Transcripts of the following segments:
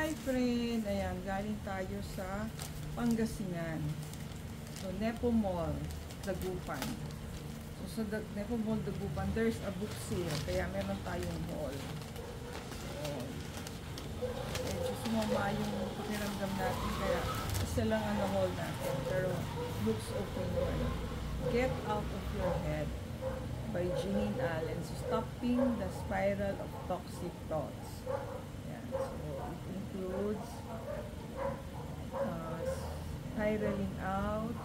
Hi friend! Ayan, galing tayo sa Pangasinan. So, Nepo Mall, Dagupan. So, sa Nepo Mall, Dagupan, there's a book sale. Kaya meron tayong haul. So, medyo sumama yung pakiramdam natin. Kaya, isa lang ang haul natin. Pero, looks okay naman. Get Out of Your Head by Jeanine Allen. So, Stopping the Spiral of Toxic Thoughts. Yan. So, it includes spiraling out,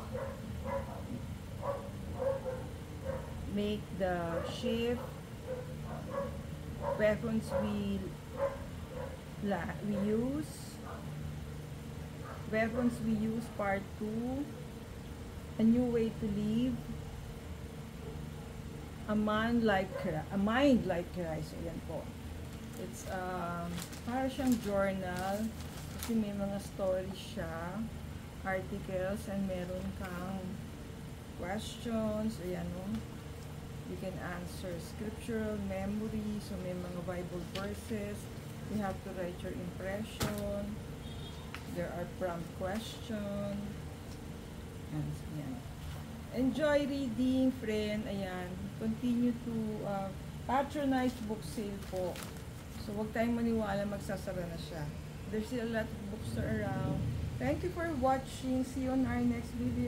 make the shift, weapons we use, part 2, a new way to live, a mind like Christ. Ayan po. It's para siyang journal kasi may mga stories siya, articles, and meron kang questions. Ayan o. You can answer scriptural memory. So may mga Bible verses. You have to write your impression. There are prompt questions. Ayan. Enjoy reading, friend. Ayan. Continue to patronize book sale po. So, huwag tayong maniwala, magsasara na siya. There's still a lot of books around. Thank you for watching. See you on our next video.